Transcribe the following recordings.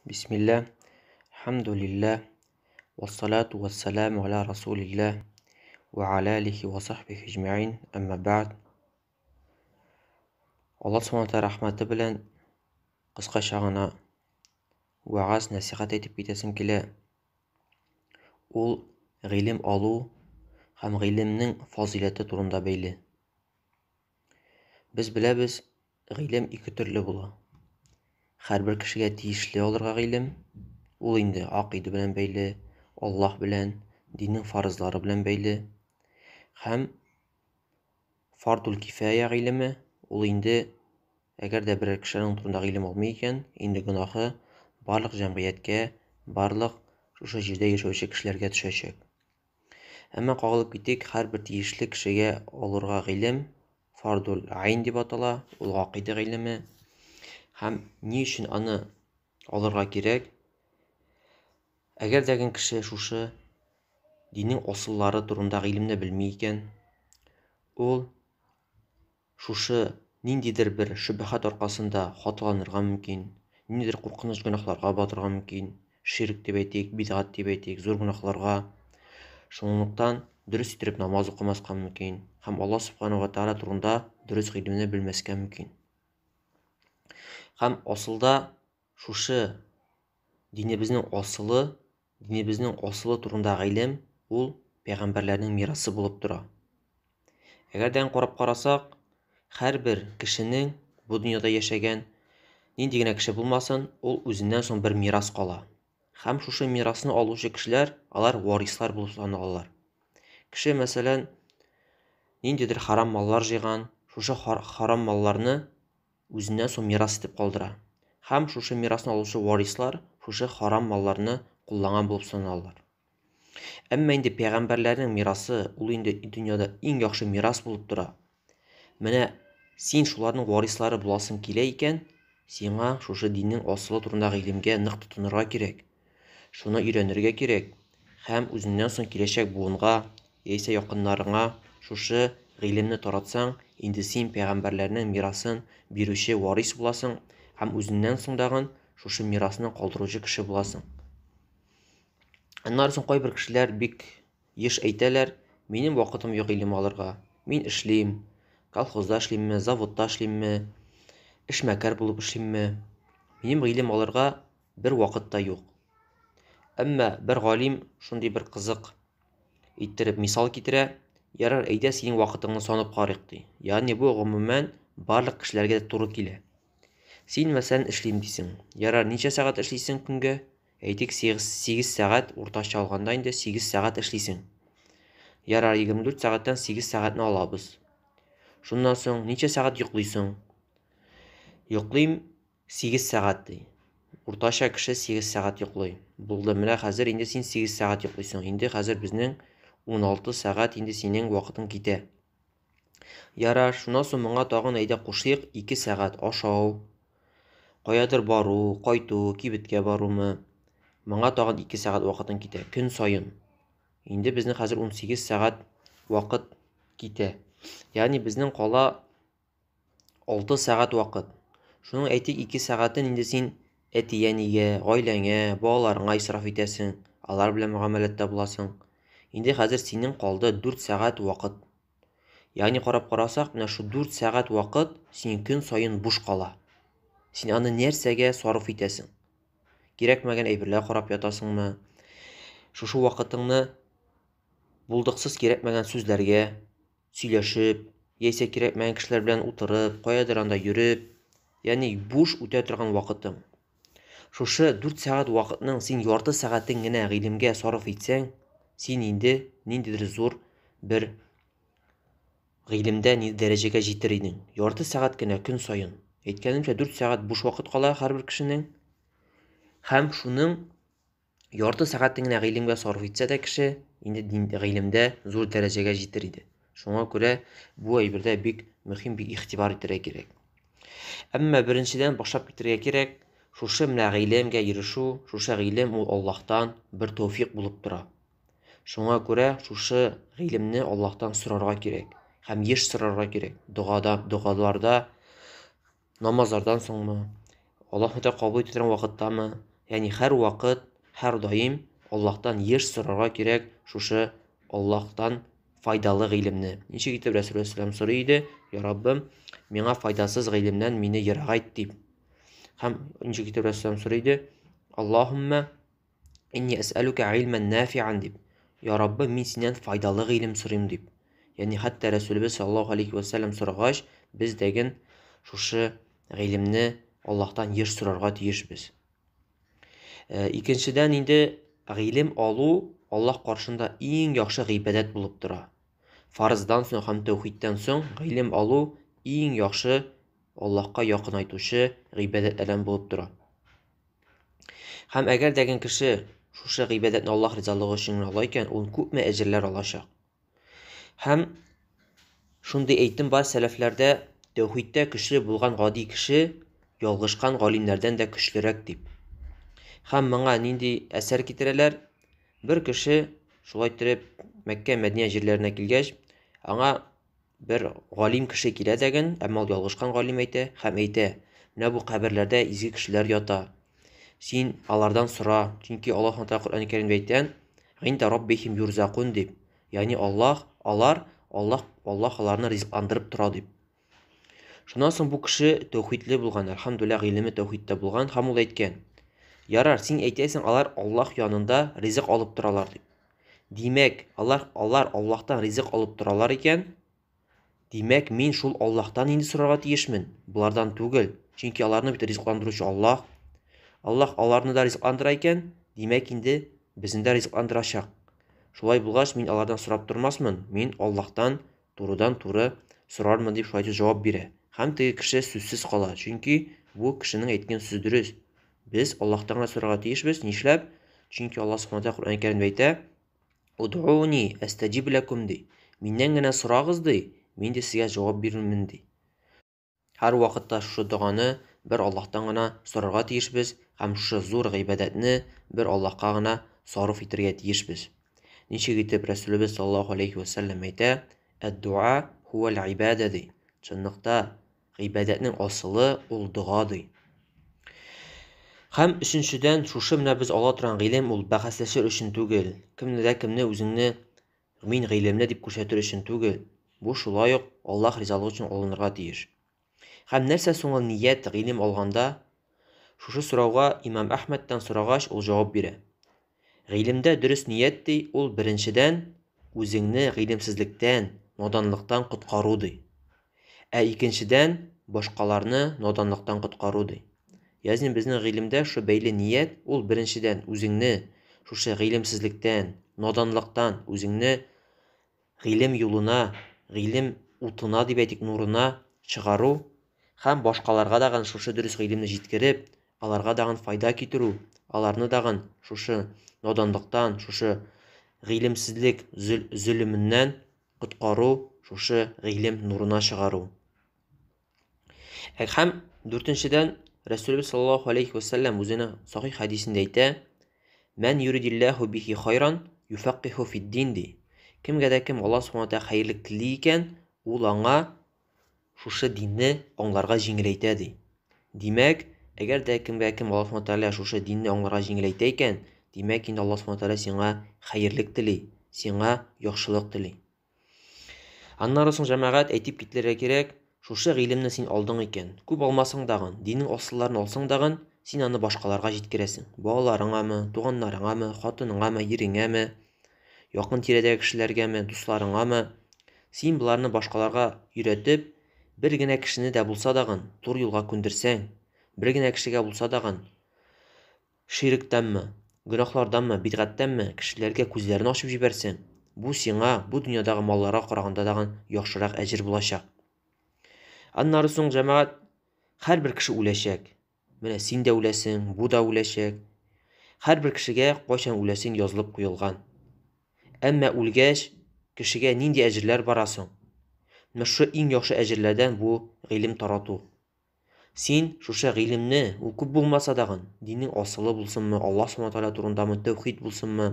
Bismillah, Alhamdulillah, wassalatu wassalamu ala Rasulillah, wa ala alihi wa sahbihi ecma'in, amma ba'd. Allah subhanahu rahmeti bilen kıskaça gana vaaz nasihat etip bitesim kile. Ул гыйлем алу һәм гыйлемнең фазилаты турында бәйле. Без беләбез, гыйлем ике төрле була. Һәрбер кешегә тиешле алырга гыйлем, ул инде акыйда белән бәйле, Аллаһ белән, диннең фарызлары белән бәйле. Һәм фардул кифая гыйлеме, ул инде әгәр дә бер кешенең турында гыйлем алмый икән, инде гөнаһы барлык җәмгыятькә, барлык шушы җирдә яшәүче кешеләргә төшәчәк. Әмма кагылып китик, һәрбер тиешле кешегә алырга гыйлем фардул айн дип атала, ул акыйда гыйлеме. Һәм ни өчен аны алырга кирәк? Әгәр дә кеше шушы диннең асыллары турында гыйлемне белми икән, ул шушы ниндидер бер шөбһәт аркасында хатланырга мөмкин, ниндидер куркыныч гөнаһларга батырга мөмкин, ширк дип әйтик, бидгат дип әйтик, зур гөнаһларга. Шунлыктан дөрес итеп намаз укымаска мөмкин һәм Аллаһ субханаһу ва тааля турында дөрес гыйлемне белмәскә мөмкин. Һәм асылда шушы динебезнең асылы турында гыйлем ул пәйгамбәрләрнең мирасы булып тора. Әгәр дә карап карасак, һәрбер кешенең бу дөньяда яшәгән нинди генә кеше булмасын, ул үзеннән соң бер мирас кала. Һәм шушы мирасны алучы кешеләр, алар варислар булып саналалар. Кеше, мәсәлән, ниндидер харам маллар җыйган, шушы харам малларны үзеннән соң мирас итеп калдыра. Һәм шушы мирасны алучы варислар шушы харам малларны кулланган булып саналалар. Әмма инде пәйгамбәрләрнең мирасы ул инде дөньяда иң яхшы мирас булып тора. Менә син шуларның варислары буласың килә икән, сиңа шушы диннең асылы турында гыйлемгә нык тотынырга кирәк. Шуны өйрәнергә кирәк һәм үзеннән соң киләчәк буынга, яисә якыннарыңа шушы гыйлемне таратсаң, инде син пәйгамбәрләрнең мирасын бирүче варис буласың һәм үзеннән соң дагы шушы мирасны калдыручы кеше буласың. Аннан соң кайбер кешеләр бик еш әйтәләр: "Минем вакытым юк гыйлем алырга. Мин эшлим, колхозда эшлимме, заводта эшлимме, эшмәкәр булып эшлимме. Минем гыйлем алырга бер вакыт та юк." Әмма бер галим шундый бер кызык иттереп мисал китерә: "Ярар, әйдә синең вакытыңны санап карыйк" ди. Ягъни бу гомумән барлык кешеләргә туры килә. Син мәсәлән эшлим дисең. Ярар, ничә сәгать эшлисең көнгә? Әйтик, 8 сәгать уртача алганда инде 8 сәгать эшлисең. Ярар, 24 сәгатьтән 8 сәгатьне алабыз. Шуннан соң ничә сәгать йоклыйсың? Йоклыйм 8 сәгать ди. Уртача кеше 8 сәгать йоклый. Булды, менә хәзер инде син 8 сәгать йоклыйсың. Инде хәзер безнең 16 сәгать инде синең вакытың китә. Ярар, шуннан соң моңа тагын әйдә кушыйк 2 сәгать ашау, каядыр бару, кайту, кибеткә барумы. Моңа тагын 2 сәгать вакытың китә көн саен. Инде безнең хәзер 18 сәгать вакыт китә. Ягъни безнең кала 6 сәгать вакыт. Шуның әйтик 2 сәгатен инде син әти-әнигә, гаиләңә, балаларыңа исраф итәсең, алар белән мөгамәләттә буласың. Инде хәзер синең калды 4 сәгать вакыт. Ягъни карап карасак, менә шу 4 сәгать вакыт син көн саен буш кала. Син аны нәрсәгә сарыф итәсең? Кирәкмәгән әйберләр карап ятасыңмы? Шушы вакытыңны булдыксыз кирәкмәгән сүзләргә сөйләшеп, яисә кирәкмәгән кешеләр белән утырып, каядыр анда йөреп, ягъни буш үтә торган вакытың. Шушы 4 сәгать вакытның син ярты сәгатен генә гыйлемгә сарыф итсәң, син инде ниндидер зур бер гыйлемдә дәрәҗәгә җитер идең. Ярты сәгать кенә көн саен. Әйткәнемчә 4 сәгать буш вакыт кала һәрбер кешенең. Һәм шуның ярты сәгатен генә гыйлемгә сарыф итсә дә кеше, инде гыйлемдә зур дәрәҗәгә җитер иде. Шуңа күрә бу әйбердә бик мөһим, бик игътибар итәргә кирәк. Әмма беренчедән башлап китәргә кирәк, шушы менә гыйлемгә ирешү, шушы гыйлем ул Аллаһтан бер тәүфыйк булып тора. Шуңа күрә шушы гыйлемне Аллаһтан сорарга кирәк һәм еш сорарга кирәк. Дугаларда, намазлардан соңмы, Аллаһ кабул итә торган вакыттамы, Яни һәр вакыт, һәр даим Аллаһтан еш сорарга кирәк шушы Аллаһтан файдалы гыйлемне. Ничек итеп Рәсүл сәллям сорый иде: "Я Раббым, миңа файдасыз гыйлемнән мине ерак ит" дип. Һәм ничек итеп Рәсүл сәллям сорый иде: "Аллаһумма инни әсәлүкә гыйлман нафи'ан" дип. "Я Раббы, мин синнән файдалы гыйлем сорыйм" дип. Яни хәтта Рәсүлебез саллаллаһу алейхи ва сәллям сорагач, без дәген шушы гыйлемне Аллаһтан еш сорарга тиешбез. Икенчедән инде гыйлем алу Аллаһ каршында иң яхшы гыйбадәт булып тора. Фарыздан соң һәм тәүхидтән соң гыйлем алу иң яхшы Аллаһка якынайтучы гыйбадәтләрдән булып тора. Һәм әгәр дәген кеше шушы гыйбадәтне Аллаһ ризалыгы өчен ала икән, ул күпме әҗерләр алачак. Һәм шундый әйтем бар сәләфләрдә, тәүхидтә көчле булган гади кеше ялгышкан галимнәрдән дә көчлерәк дип. Һәм моңа нинди әсәр китерәләр? Бер кеше шулай итеп Мәккә, Мәдинә җирләренә килгәч, аңа бер галим кеше килә дәген, әмма ул ялгышкан галим әйтә һәм әйтә: "Менә бу каберләрдә изге кешеләр ята. Син алардан сора, чөнки Аллаһ Тәгалә Коръән Кәримдә әйткән: "Гинда раббихим юрзакун" дип. Ягъни Аллаһ аларны ризыкландырып тора дип. Шуннан соң бу кеше тәүхидле булган, әлхәмдүлилләһ, гыйлеме тәүхидтә булган һәм ул әйткән: "Ярар, син әйтәсең, алар Аллаһ янында ризык алып торалар" дип. Димәк, алар Аллаһтан ризык алып торалар икән, димәк, мин шул Аллаһтан инде сорарга тиешмен, булардан түгел. Чөнки аларны бит ризыкландыручы Аллаһ. Аллаһ аларны да ризыкландыра икән, димәк инде безне дә ризыкландырачак. Шулай булгач, мин алардан сорап тормасмын, мин Аллаһтан турыдан-туры сорармын дип шулай җавап бирә. Һәм теге кеше сүзсез кала, чөнки бу кешенең әйткән сүзе дөрес. Без Аллаһтан сорарга тиешбез, нишләп? Чөнки Аллаһ Субханаһу ва Тәгалә Коръән Кәримдә әйтә: "Уд'уни астаҗиб лакум" ди. Миннән генә сорагыз ди, мин дә сезгә җавап бирермен ди. Һәр вакытта шушы доганы бер Аллаһтан гына сорарга тиешбез һәм шушы зур гыйбадәтне бер Аллаһка гына сарыф итәргә тиешбез. Ничек итеп Рәсүлебез саллаллаһу алейхи ва сәллям әйтә: "Ад-дуа хуа ал-ибада" ди. Чынлыкта гыйбадәтнең асылы ул дуа ди. Һәм өченчедән, шушы менә без ала торган гыйлем ул бәхәсләшер өчен түгел. Кемне үзеңне мин гыйлемле дип күрсәтер өчен түгел. Бу шулай ук Аллаһ ризалыгы өчен алынырга тиеш. Һәм нәрсә соң ул ният гыйлем алганда? Шушы сорауга Имам Әхмәдтән сорагач, ул җавап бирә. Гыйлемдә дөрес ният ди, ул беренчедән үзеңне гыйлемсезлектән, наданлыктан коткару ди. Икенчедән башкаларны наданлыктан коткару ди. Ягъни безнең гыйлемдә шу бәйле ният ул беренчедән үзеңне шушы гыйлемсезлектән, наданлыктан үзеңне гыйлем юлына, гыйлем утына дип әйтик, нурына чыгару һәм башкаларга да шушы дөрес гыйлемне җиткереп, аларга да файда китерү, аларны да шушы наданлыктан, шушы гыйлемсезлек зөлүменнән коткару, шушы гыйлем нурына чыгару. Һәм дүртенчедән Рәсүлебез саллаллаһу алейхи ва сәллям үзенең сахих хадисендә әйтә: "Мән юридиллаһу бихи хайран юфаққиху фид-дин" ди. Кемгә дә кем Аллаһ Субханаһу ва Тәгалә хәерлек тили икән, ул аңа шушы динне аңларга җиңеләйтә ди. Димәк, әгәр дә кемгә кем Аллаһ Субханаһу ва Тәгалә шушы динне аңларга җиңеләйтә икән, димәк инде Аллаһ Субханаһу ва Тәгалә сиңа хәерлек тили, сиңа яхшылык тили. Аннары соң җәмәгать әйтеп китләргә кирәк: шушы гыйлемне син алдың икән, күп алмасаң дагын, диннең асылларын алсаң дагын, син аны башкаларга җиткерәсең. Балаларыңамы, туганнарыңамы, хатыныңамы, иреңәме, якын тирәдәге кешеләргәме, дусларыңамы, син буларны башкаларга өйрәтеп, бер генә кешене дә булса дагын тур юлга күндерсәң, бер генә кешегә булса дагын ширктәнме, гөнаһларданмы, бидгатьтәнме кешеләргә күзләрен ачып җибәрсәң, бу сиңа бу дөньядагы малларга караганда дагын яхшырак әҗер булачак. Аннары соң җәмәгать, һәрбер кеше үләчәк. Менә син дә үләсең, бу да үләчәк. Һәрбер кешегә кайчан үләсең язылып куелган. Әмма үлгәч, кешегә нинди әҗерләр бара соң? Менә шушы иң яхшы әҗерләрдән бу гыйлем тарату. Син шушы гыйлемне, ул күп булмаса дагын, диннең асылы булсынмы, Аллаһ Субханаһу ва Тәгалә турындамы, тәүхид булсынмы,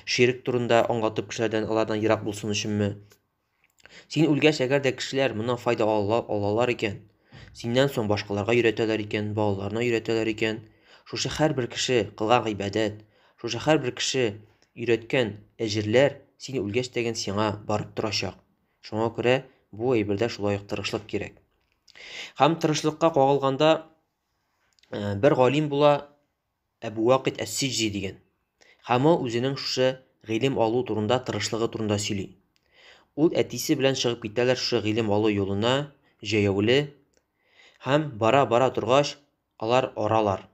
ширк турында аңлатып кешеләрдән, алардан ерак булсын өченме? Син үлгәч, әгәр дә кешеләр моннан файда алалар икән, синнән соң башкаларга өйрәтәләр икән, балаларына өйрәтәләр икән, шушы һәрбер кеше кылган гыйбадәт, шушы һәрбер кеше өйрәткән әҗерләр сине үлгәч тәген сиңа барып торачак. Шуңа күрә бу әйбердә шулай ук тырышлык кирәк. Һәм тырышлыкка кагылганда бер галим була, Әбу Вакид Әс-Сиҗзи дигән. Һәм ул үзенең шушы гыйлем алу турында, тырышлыгы турында сөйли. Ул әтисе белән чыгып китәләр шушы гыйлем алу юлына, җәяүле, һәм бара-бара торгач, алар аралар.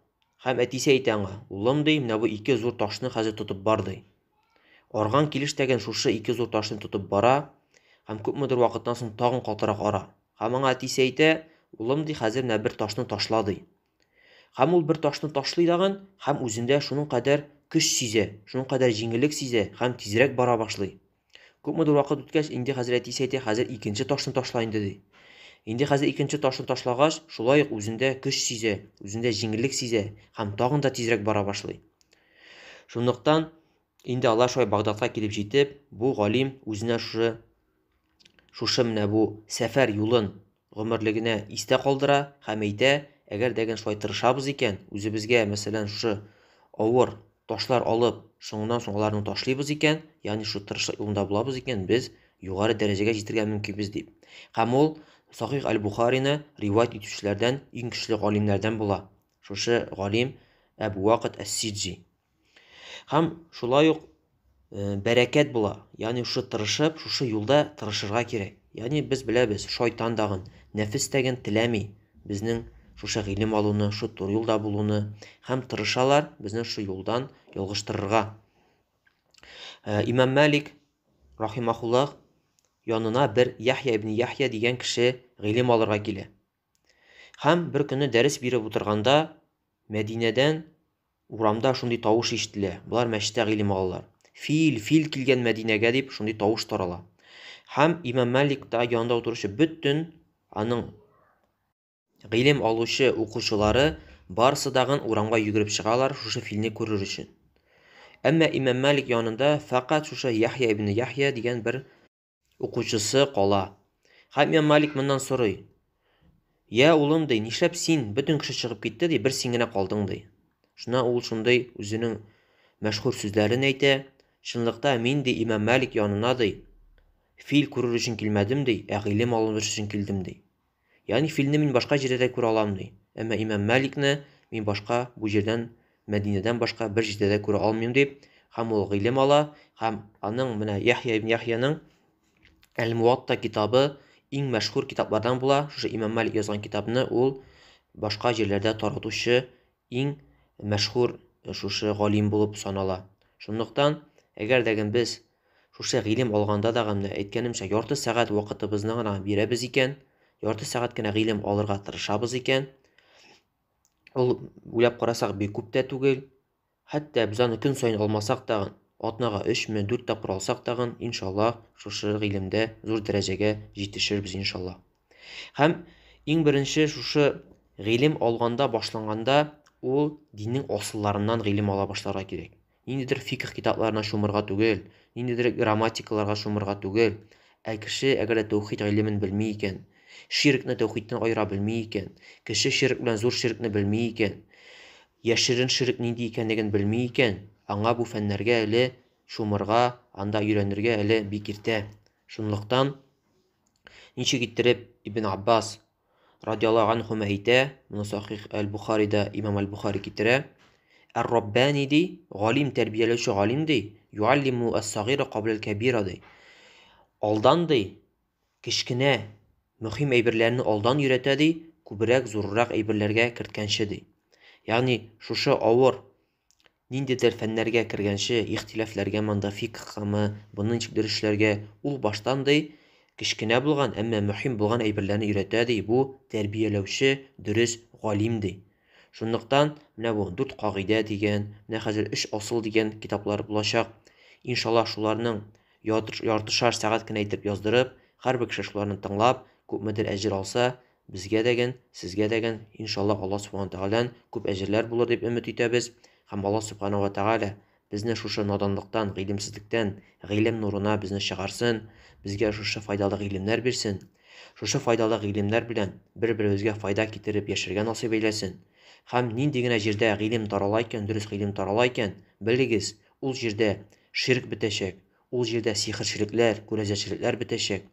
Һәм әтисе әйтә аңа: "Улым, ди, менә бу ике зур ташны хәзер тотып бар", ди. Арган килеш тәген шушы ике зур ташны тотып бара, һәм күпмедер вакыттан соң тагын катырак ара. Һәм аңа әтисе әйтә: "Улым, ди, хәзер менә бер ташны ташла", ди. Һәм ул бер ташны ташлый даган, һәм үзендә шуның кадәр көч сизә, шуның кадәр җиңеллек сизә, һәм тизрәк бара башлый. Күпмедер вакыт үткәч, инде хәзер әтисе әйтә: "Хәзер икенче ташны ташла инде", ди. Инде хәзер икенче ташны ташлагач, шулай ук үзендә көч сизә, үзендә җиңеллек сизә, һәм тагын да тизрәк бара башлый. Шунлыктан инде алар шулай Багдадка килеп җитеп, бу галим үзенә шушы менә бу сәфәр юлын гомерлегенә истә калдыра һәм әйтә: "Әгәр дәген шулай тырышабыз икән, үзебезгә, мәсәлән, шушы авыр ташлар алып, шуңнан соң аларны ташлыйбыз икән, ягъни шу тырышлык юлында булабыз икән, без югары дәрәҗәгә җитәргә мөмкинбез", дип. Һәм ул Сахих Аль-Бухарины ривайт итүчеләрдән иң көчле галимнәрдән була. Шушы галим Әбу Вакид Әс-Сиҗзи. Һәм шулай ук бәрәкәт була. Ягъни шушы тырышып, шушы юлда тырышырга кирәк. Ягъни без беләбез, шайтан дагын, нәфес тәген теләми безнең шушы гыйлем алуны, шу тур юлда булуны, һәм тырышалар безне шу юлдан ялгыштырырга. Имам Малик рахимахуллаһ янына бер Яхья ибн Яхья дигән кеше гыйлем алырга килә. Һәм бер көнне дәрес биреп утырганда, Мәдинәдән урамда шундый тавыш ишетелә. Булар мәчеттә гыйлем алалар. Фил килгән Мәдинәгә дип шундый тавыш тарала. Һәм Имам Малик та янында утыручы бөтен аның гыйлем алучы укучылары барысы дагын урамга йөгереп чыгалар шушы филне күрер өчен. Әмма Имам Малик янында фақат шушы Яхья ибн Яхья дигән бер укучысы кала. Һәм Имам Малик моннан сорый: "Я, улым, ди, нишләп син бөтен кеше чыгып китте, ди, бер син генә калдың", ди. Шуна ул шундый үзенең мәшһүр сүзләрен әйтә: "Чынлыкта мин, ди, Имам Малик янына, ди, фил күрер өчен килмәдем, ди, ә гыйлем алыр өчен килдем", ди. Ягъни филне мин башка җирдә күрә алам, ди. Әмма Имам Маликны мин башка бу җирдән, Мәдинәдән башка бер җирдә дә күрә алмыйм, дип, һәм ул гыйлем ала, һәм аның менә Яхья ибн Яхьяның Әл-Муатта китабы иң мәшһүр китаплардан була. Шушы Имам Малик язган китапны ул башка җирләрдә таратучы иң мәшһүр шушы галим булып санала. Шунлыктан, әгәр дәген без шушы гыйлем алганда да гына әйткәнемчә ярты сәгать вакытыбызны гына бирәбез икән, ярты сәгать кенә гыйлем алырга тырышабыз икән, ул уйлап карасак бик күп тә түгел. Хәтта без аны көн сайын алмасак тагын, атнага 3 мен 4 тапкыр алсак тагын, иншаллах, шушы гыйлемдә зур дәрәҗәгә җитешербез иншаллах. Һәм иң беренче шушы гыйлем алганда, башланганда, ул диннең асылларыннан гыйлем ала башларга кирәк. Ниндидер фикх китапларына шумырга түгел, ниндидер грамматикаларга шумырга түгел. Кеше әгәр дә тәүхид гыйлемен белми икән, ширкне тәүхидтән аера белми икән, кеше ширк белән зур ширкне белми икән, яшерен ширк нинди икәнлеген белми икән, аңа бу фәннәргә әле шумырга, анда өйрәнергә әле бик иртә. Шунлыктан ничек иттереп Ибн Аббас радиаллаһу анһу әйтә, моны Сахих Аль-Бухарида Имам Аль-Бухари китерә: "Ар-Раббани ди, галим тәрбияләүче галим ди, юаллиму ас-сагира кабла аль-кабира ди. Алдан ди, кечкенә мөһим әйберләрне алдан өйрәтә ди, күбрәк зуррак әйберләргә керткәнче ди." Ягъни шушы авыр ниндидер фәннәргә кергәнче, ихтилафләргә, монда фикхмы, буны ничек дөрешләргә, ул баштан ди, кечкенә булган, әмма мөһим булган әйберләрне өйрәтә ди, бу тәрбияләүче дөрес галим ди. Шунлыктан менә бу 4 кагыйдә дигән, менә хәзер 3 асыл дигән китаплар булачак. Иншаллах шуларның яртышар сәгать кенә итеп яздырып, һәрбер кеше шуларны тыңлап, күпмедер әҗер алса, безгә дәген, сезгә дәген, иншаллах Аллаһ Субханаһу тәгаләдән күп әҗерләр булыр дип өмет итәбез. Һәм Аллаһ Субханаһу ва тәгалә безне шушы наданлыктан, гыйлемсезлектән, гыйлем нурына безне чыгарсын, безгә шушы файдалы гыйлемнәр бирсен. Шушы файдалы гыйлемнәр белән бер-беребезгә файда китереп яшәргә насыйп әйләсен. Һәм нинди генә җирдә гыйлем тарала икән, дөрес гыйлем тарала икән, белегез, ул җирдә ширк бетәчәк, ул җирдә сихерчелекләр, күрәзәчелекләр бетәчәк,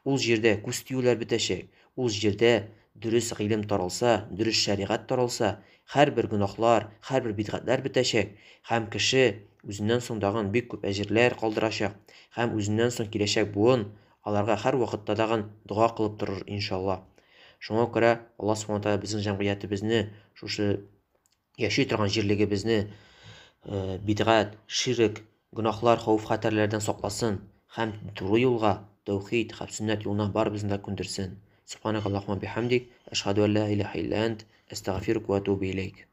ул җирдә күз тиюләр бетәчәк, ул җирдә дөрес гыйлем таралса, дөрес шәригать таралса, һәрбер гөнаһлар, һәрбер бидгатьләр бетәчәк һәм кеше үзеннән соң дагын бик күп әҗерләр калдырачак һәм үзеннән соң киләчәк буын аларга һәрвакытта дагын дуа кылып торыр иншаллаһ. Шуңа күрә Аллаһ Субхаһу ва Тааля безнең җәмгыятебезне, шушы яши торган җирлегебезне бидгать, ширк, гөнаһлар, хәүеф-хәтәрләрдән сакласын һәм туры юлга, тәүхид һәм сөннәт юлына барыбызны да күндерсен. Субханакаллаһумма бихамдик, әшһадү ан ла илаһа илля ант, әстәгъфирука ва атубу илейк.